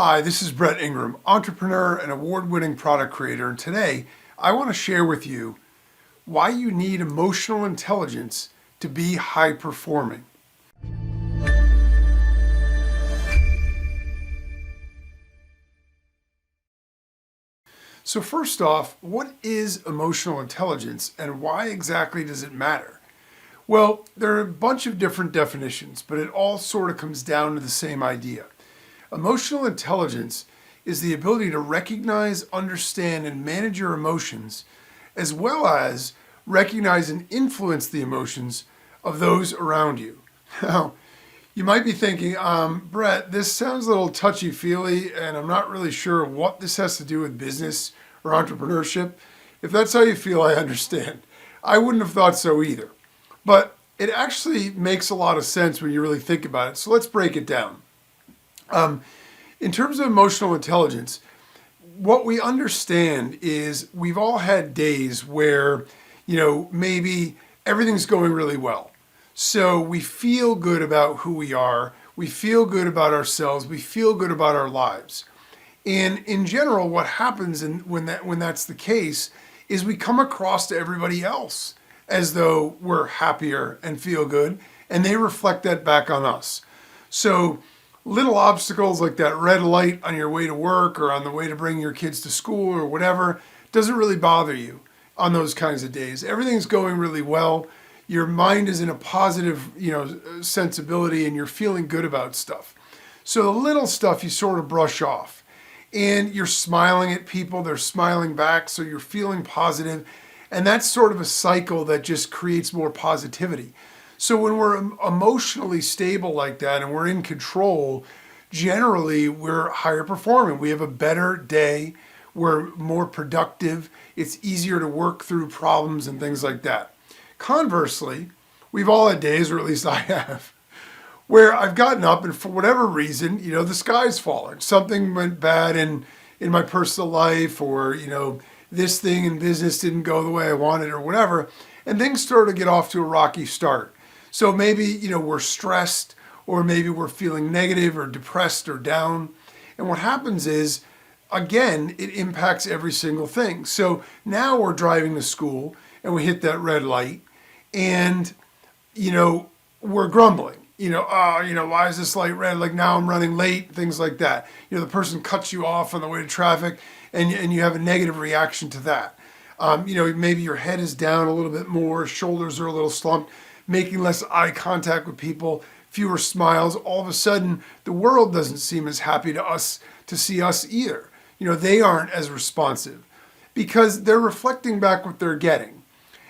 Hi, this is Brett Ingram, entrepreneur and award-winning product creator, and today I want to share with you why you need emotional intelligence to be high performing. So first off, what is emotional intelligence and why exactly does it matter? Well, there are a bunch of different definitions, but it all sort of comes down to the same idea. Emotional intelligence is the ability to recognize, understand, and manage your emotions, as well as recognize and influence the emotions of those around you. Now, you might be thinking, Brett, this sounds a little touchy-feely, and I'm not really sure what this has to do with business or entrepreneurship. If that's how you feel, I understand. I wouldn't have thought so either. But it actually makes a lot of sense when you really think about it. So let's break it down. In terms of emotional intelligence, what we understand is we've all had days where, maybe everything's going really well. So we feel good about who we are. We feel good about ourselves. We feel good about our lives. And in general, what happens when that's the case is we come across to everybody else as though we're happier and feel good, and they reflect that back on us. So little obstacles like that red light on your way to work or on the way to bring your kids to school or whatever doesn't really bother you on those kinds of days. Everything's going really well. Your mind is in a positive, sensibility, and you're feeling good about stuff. So the little stuff you sort of brush off, and you're smiling at people, they're smiling back, so you're feeling positive, and that's sort of a cycle that just creates more positivity. So when we're emotionally stable like that and we're in control, generally we're higher performing. We have a better day. We're more productive. It's easier to work through problems and things like that. Conversely, we've all had days, or at least I have, where I've gotten up and for whatever reason, the sky's falling. Something went bad in my personal life, or, this thing in business didn't go the way I wanted or whatever, and things started to get off to a rocky start. So maybe, we're stressed, or maybe we're feeling negative or depressed or down. And what happens is, again, it impacts every single thing. So now we're driving to school and we hit that red light and, we're grumbling. Why is this light red? Like now I'm running late, things like that. The person cuts you off on the way to traffic and you have a negative reaction to that. Maybe your head is down a little bit more, shoulders are a little slumped, making less eye contact with people, fewer smiles. All of a sudden, the world doesn't seem as happy to see us either. They aren't as responsive because they're reflecting back what they're getting.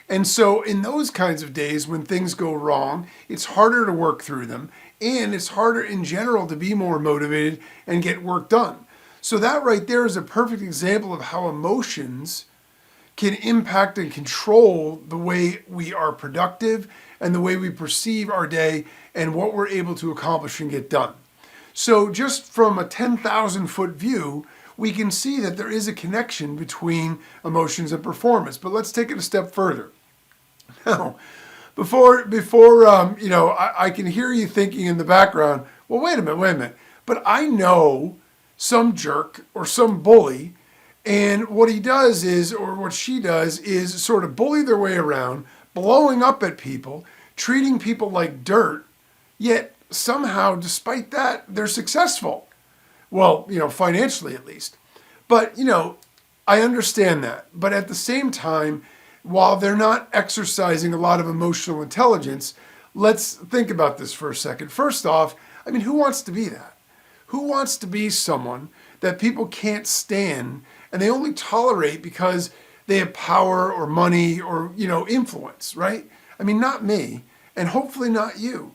And so in those kinds of days when things go wrong, it's harder to work through them, and it's harder in general to be more motivated and get work done. So that right there is a perfect example of how emotions can impact and control the way we are productive and the way we perceive our day and what we're able to accomplish and get done. So just from a 10,000-foot view, we can see that there is a connection between emotions and performance. But let's take it a step further. Now, before I can hear you thinking in the background, well, wait a minute, but I know some jerk or some bully, and what he does is, or what she does is sort of bully their way around, blowing up at people, treating people like dirt, yet somehow, despite that, they're successful. Well, financially at least. But, I understand that. But at the same time, while they're not exercising a lot of emotional intelligence, let's think about this for a second. First off, who wants to be that? Who wants to be someone that people can't stand and they only tolerate because they have power or money or, influence, right? Not me, and hopefully not you.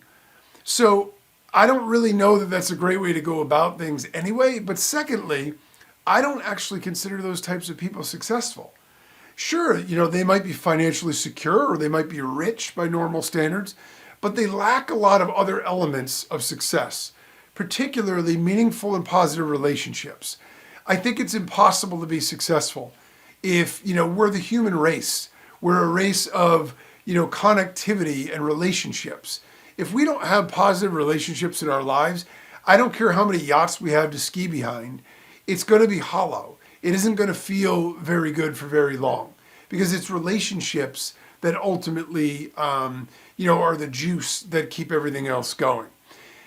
So I don't really know that that's a great way to go about things anyway. But secondly, I don't actually consider those types of people successful. Sure, they might be financially secure or they might be rich by normal standards, but they lack a lot of other elements of success, particularly meaningful and positive relationships. I think it's impossible to be successful if, we're the human race. We're a race of, connectivity and relationships. If we don't have positive relationships in our lives, I don't care how many yachts we have to ski behind, it's going to be hollow. It isn't going to feel very good for very long because it's relationships that ultimately, are the juice that keep everything else going.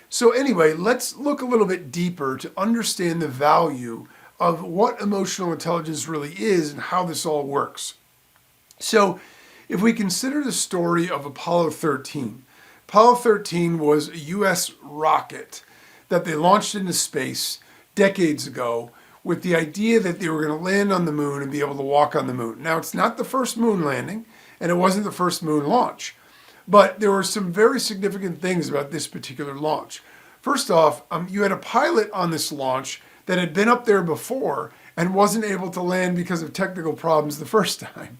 So anyway, let's look a little bit deeper to understand the value of what emotional intelligence really is and how this all works. So if we consider the story of Apollo 13, Apollo 13 was a US rocket that they launched into space decades ago with the idea that they were going to land on the moon and be able to walk on the moon. Now, it's not the first moon landing, and it wasn't the first moon launch, but there were some very significant things about this particular launch. First off, you had a pilot on this launch that had been up there before and wasn't able to land because of technical problems the first time.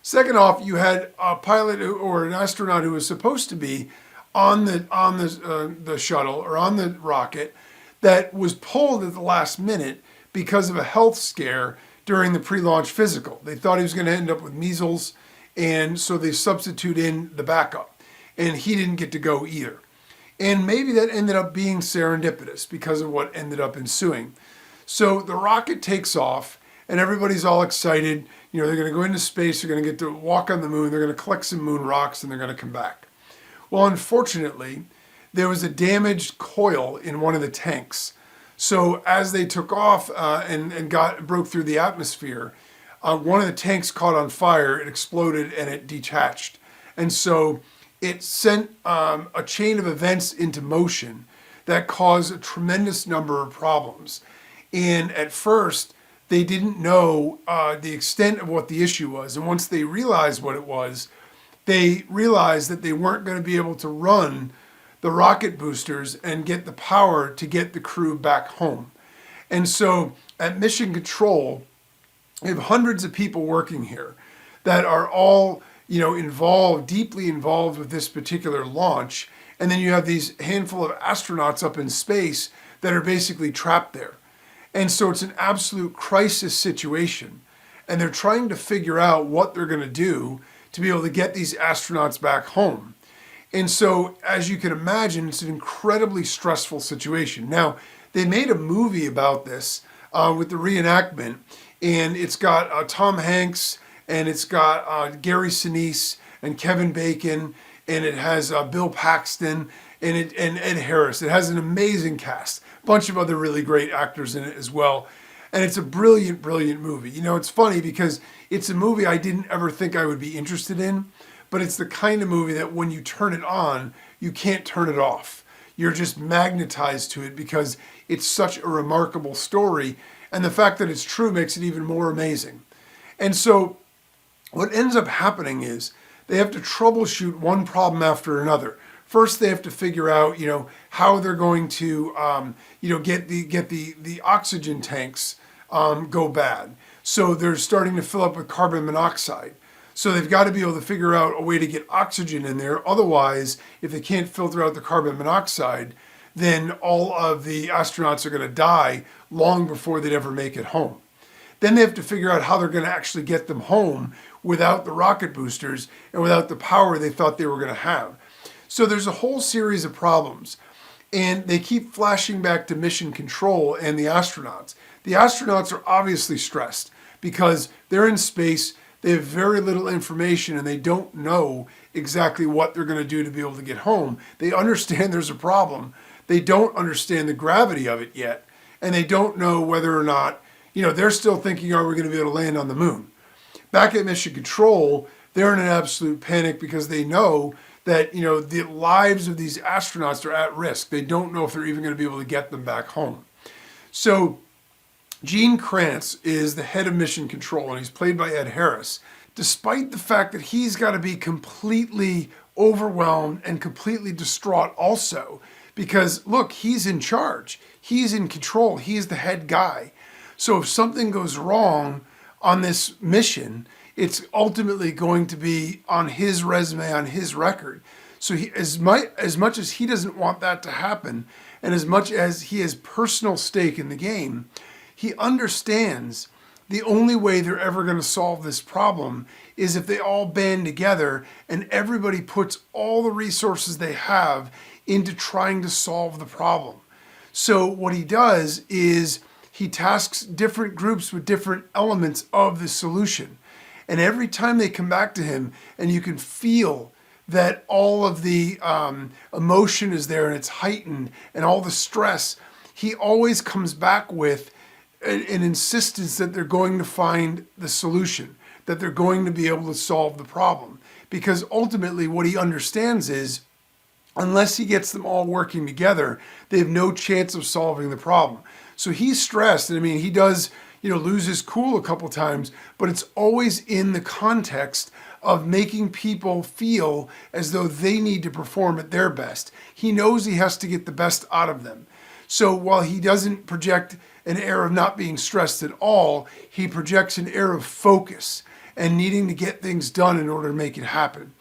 Second off, you had a pilot or an astronaut who was supposed to be on the shuttle or on the rocket that was pulled at the last minute because of a health scare during the pre-launch physical. They thought he was going to end up with measles, and so they substitute in the backup, and he didn't get to go either. And maybe that ended up being serendipitous because of what ended up ensuing. So the rocket takes off, and everybody's all excited. They're going to go into space, they're going to get to walk on the moon, they're going to collect some moon rocks, and they're going to come back. Well, unfortunately, there was a damaged coil in one of the tanks. So as they took off and broke through the atmosphere, one of the tanks caught on fire, it exploded, and it detached. And so it sent a chain of events into motion that caused a tremendous number of problems. And at first, they didn't know the extent of what the issue was. And once they realized what it was, they realized that they weren't going to be able to run the rocket boosters and get the power to get the crew back home. And so at Mission Control, we have hundreds of people working here that are all, deeply involved with this particular launch. And then you have these handful of astronauts up in space that are basically trapped there. And so it's an absolute crisis situation. And they're trying to figure out what they're going to do to be able to get these astronauts back home. And so, as you can imagine, it's an incredibly stressful situation. Now, they made a movie about this with the reenactment, and it's got Tom Hanks, and it's got Gary Sinise and Kevin Bacon, and it has Bill Paxton and Ed Harris. It has an amazing cast, a bunch of other really great actors in it as well. And it's a brilliant, brilliant movie. It's funny because it's a movie I didn't ever think I would be interested in, but it's the kind of movie that when you turn it on, you can't turn it off. You're just magnetized to it because it's such a remarkable story, and the fact that it's true makes it even more amazing. And so what ends up happening is they have to troubleshoot one problem after another. First, they have to figure out, how they're going to, get the oxygen tanks go bad. So they're starting to fill up with carbon monoxide. So they've got to be able to figure out a way to get oxygen in there. Otherwise, if they can't filter out the carbon monoxide, then all of the astronauts are going to die long before they'd ever make it home. Then they have to figure out how they're going to actually get them home without the rocket boosters and without the power they thought they were going to have. So there's a whole series of problems, and they keep flashing back to Mission Control and the astronauts. The astronauts are obviously stressed because they're in space, they have very little information, and they don't know exactly what they're going to do to be able to get home. They understand there's a problem. They don't understand the gravity of it yet, and they don't know whether or not, they're still thinking, are we going to be able to land on the moon? Back at Mission Control, they're in an absolute panic because they know that, the lives of these astronauts are at risk. They don't know if they're even going to be able to get them back home. So Gene Kranz is the head of Mission Control, and he's played by Ed Harris, despite the fact that he's got to be completely overwhelmed and completely distraught also, because look, he's in charge. He's in control. He's the head guy. So if something goes wrong on this mission, it's ultimately going to be on his resume, on his record. So as much as he doesn't want that to happen, and as much as he has personal stake in the game, he understands the only way they're ever going to solve this problem is if they all band together and everybody puts all the resources they have into trying to solve the problem. So what he does is he tasks different groups with different elements of the solution. And every time they come back to him, and you can feel that all of the emotion is there and it's heightened and all the stress, he always comes back with an insistence that they're going to find the solution, that they're going to be able to solve the problem. Because ultimately what he understands is, unless he gets them all working together, they have no chance of solving the problem. So he's stressed, and I mean, he does, lose his cool a couple times, but it's always in the context of making people feel as though they need to perform at their best. He knows he has to get the best out of them. So while he doesn't project an air of not being stressed at all, he projects an air of focus and needing to get things done in order to make it happen.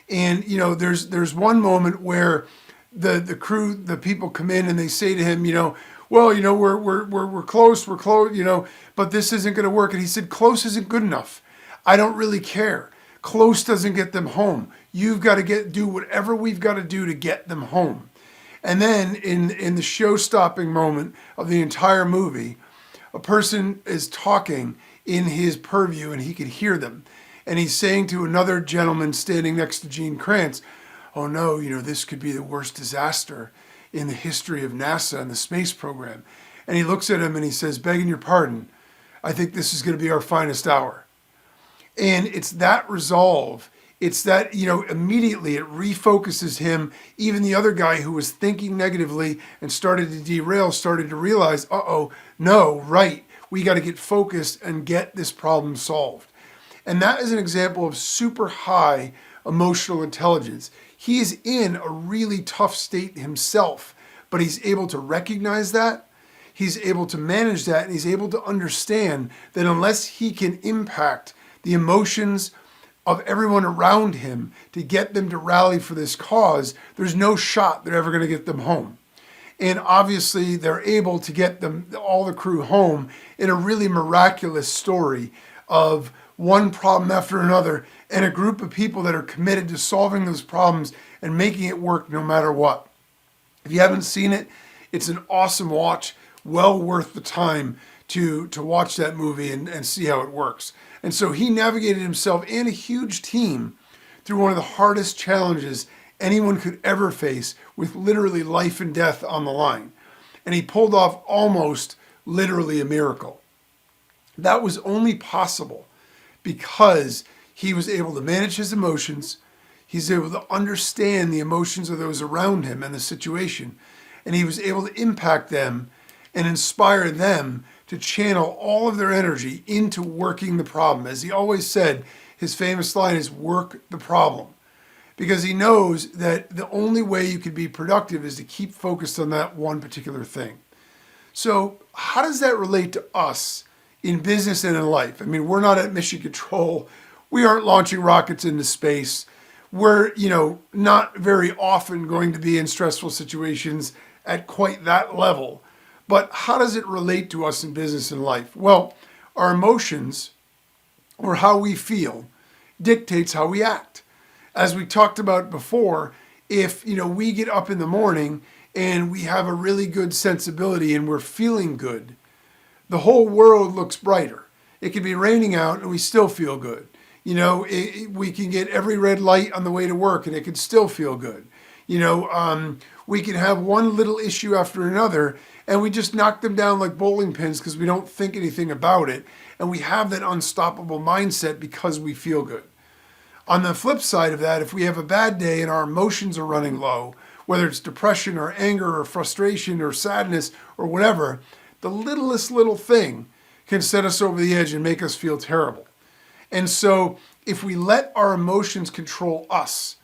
And there's one moment where the crew, the people come in and they say to him, we're close, but this isn't going to work. And he said, close isn't good enough. I don't really care. Close doesn't get them home. You've got to do whatever we've got to do to get them home. And then in the show-stopping moment of the entire movie, a person is talking in his purview and he could hear them. And he's saying to another gentleman standing next to Gene Kranz, oh no, this could be the worst disaster in the history of NASA and the space program. And he looks at him and he says, begging your pardon, I think this is going to be our finest hour. And it's that resolve. It's that, immediately it refocuses him. Even the other guy who was thinking negatively and started to derail started to realize, no, right, we got to get focused and get this problem solved. And that is an example of super high emotional intelligence. He is in a really tough state himself, but he's able to recognize that, he's able to manage that, and he's able to understand that unless he can impact the emotions of everyone around him to get them to rally for this cause, there's no shot they're ever going to get them home. And obviously they're able to get all the crew home in a really miraculous story of one problem after another, and a group of people that are committed to solving those problems and making it work no matter what. If you haven't seen it, it's an awesome watch, well worth the time to watch that movie and see how it works. And so he navigated himself and a huge team through one of the hardest challenges anyone could ever face, with literally life and death on the line. And he pulled off almost literally a miracle. That was only possible because he was able to manage his emotions. He's able to understand the emotions of those around him and the situation. And he was able to impact them and inspire them to channel all of their energy into working the problem. As he always said, his famous line is, work the problem. Because he knows that the only way you can be productive is to keep focused on that one particular thing. So how does that relate to us in business and in life? I mean, we're not at mission control. We aren't launching rockets into space. We're, not very often going to be in stressful situations at quite that level. But how does it relate to us in business and life? Well, our emotions, or how we feel, dictates how we act. As we talked about before, if, we get up in the morning and we have a really good sensibility and we're feeling good, the whole world looks brighter. It could be raining out and we still feel good. We can get every red light on the way to work and it could still feel good. We can have one little issue after another and we just knock them down like bowling pins because we don't think anything about it. And we have that unstoppable mindset because we feel good. On the flip side of that, if we have a bad day and our emotions are running low, whether it's depression or anger or frustration or sadness or whatever, the littlest little thing can set us over the edge and make us feel terrible. And so if we let our emotions control us,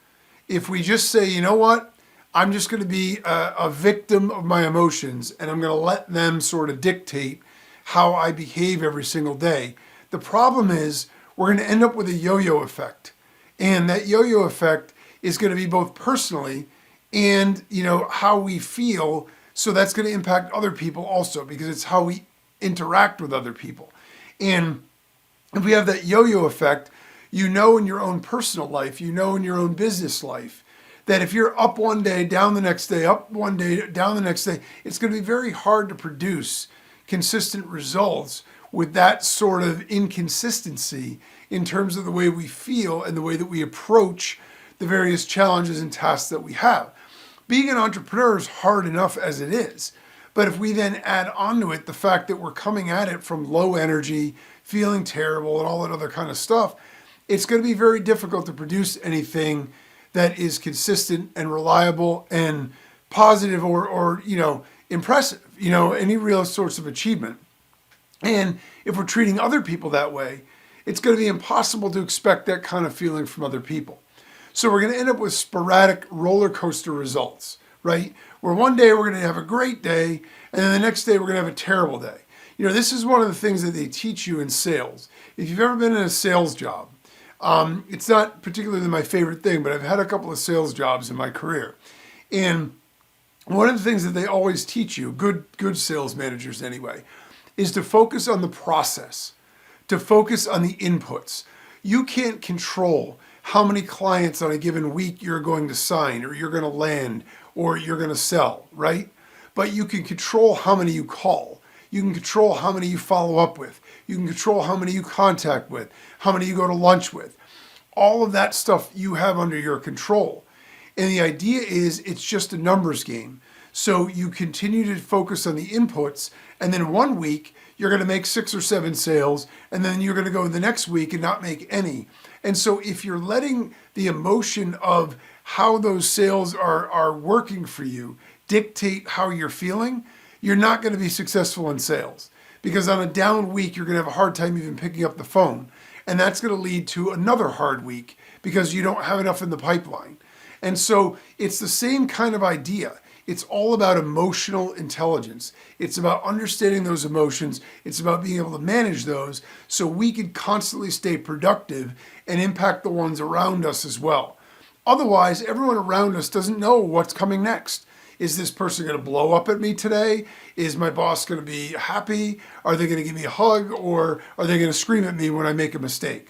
if we just say, you know what, I'm just going to be a victim of my emotions and I'm going to let them sort of dictate how I behave every single day, the problem is we're going to end up with a yo-yo effect. And that yo-yo effect is going to be both personally and, how we feel. So that's going to impact other people also, because it's how we interact with other people. And if we have that yo-yo effect, in your own personal life, in your own business life, that if you're up one day, down the next day, up one day, down the next day, it's going to be very hard to produce consistent results with that sort of inconsistency in terms of the way we feel and the way that we approach the various challenges and tasks that we have. Being an entrepreneur is hard enough as it is. But if we then add onto it the fact that we're coming at it from low energy, feeling terrible, and all that other kind of stuff, it's going to be very difficult to produce anything that is consistent and reliable and positive or impressive, any real sorts of achievement. And if we're treating other people that way, it's going to be impossible to expect that kind of feeling from other people. So we're going to end up with sporadic roller coaster results, right? Where one day we're going to have a great day, and then the next day we're going to have a terrible day. This is one of the things that they teach you in sales. If you've ever been in a sales job, it's not particularly my favorite thing, but I've had a couple of sales jobs in my career. And one of the things that they always teach you, good sales managers anyway, is to focus on the process, to focus on the inputs. You can't control how many clients on a given week you're going to sign or you're going to land or you're going to sell, right? But you can control how many you call. You can control how many you follow up with. You can control how many you contact with, how many you go to lunch with. All of that stuff you have under your control. And the idea is it's just a numbers game. So you continue to focus on the inputs, and then one week you're going to make 6 or 7 sales, and then you're going to go the next week and not make any. And so if you're letting the emotion of how those sales are working for you dictate how you're feeling, you're not going to be successful in sales. Because on a down week, you're going to have a hard time even picking up the phone. And that's going to lead to another hard week because you don't have enough in the pipeline. And so it's the same kind of idea. It's all about emotional intelligence. It's about understanding those emotions. It's about being able to manage those so we can constantly stay productive and impact the ones around us as well. Otherwise, everyone around us doesn't know what's coming next. Is this person going to blow up at me today? Is my boss going to be happy? Are they going to give me a hug? Or are they going to scream at me when I make a mistake?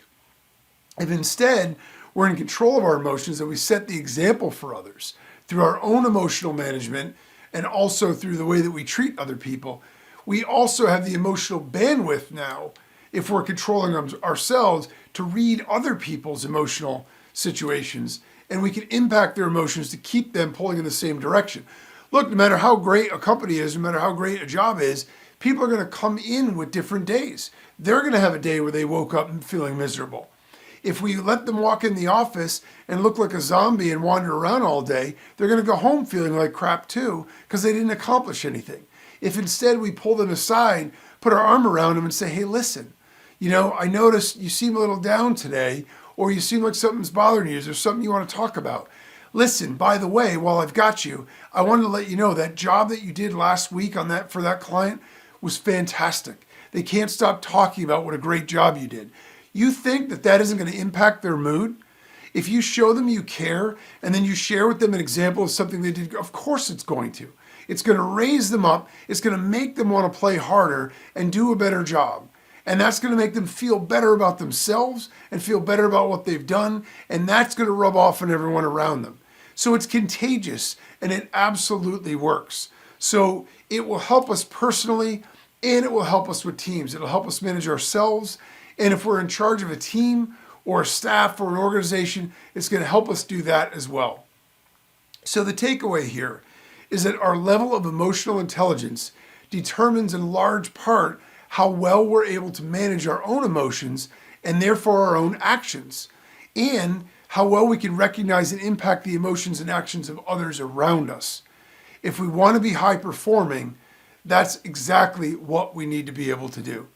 If instead we're in control of our emotions and we set the example for others through our own emotional management and also through the way that we treat other people, we also have the emotional bandwidth now, if we're controlling ourselves, to read other people's emotional situations, and we can impact their emotions to keep them pulling in the same direction. Look, no matter how great a company is, no matter how great a job is, people are going to come in with different days. They're going to have a day where they woke up feeling miserable. If we let them walk in the office and look like a zombie and wander around all day, they're going to go home feeling like crap too because they didn't accomplish anything. If instead we pull them aside, put our arm around them and say, hey, listen, I noticed you seem a little down today, or you seem like something's bothering you. Is there something you want to talk about? Listen, by the way, while I've got you, I wanted to let you know that job that you did last week for that client was fantastic. They can't stop talking about what a great job you did. You think that isn't going to impact their mood? If you show them you care and then you share with them an example of something they did, of course it's going to. It's going to raise them up. It's going to make them want to play harder and do a better job. And that's going to make them feel better about themselves and feel better about what they've done. And that's going to rub off on everyone around them. So it's contagious and it absolutely works. So it will help us personally and it will help us with teams. It'll help us manage ourselves. And if we're in charge of a team or a staff or an organization, it's going to help us do that as well. So the takeaway here is that our level of emotional intelligence determines in large part how well we're able to manage our own emotions and therefore our own actions, and how well we can recognize and impact the emotions and actions of others around us. If we want to be high performing, that's exactly what we need to be able to do.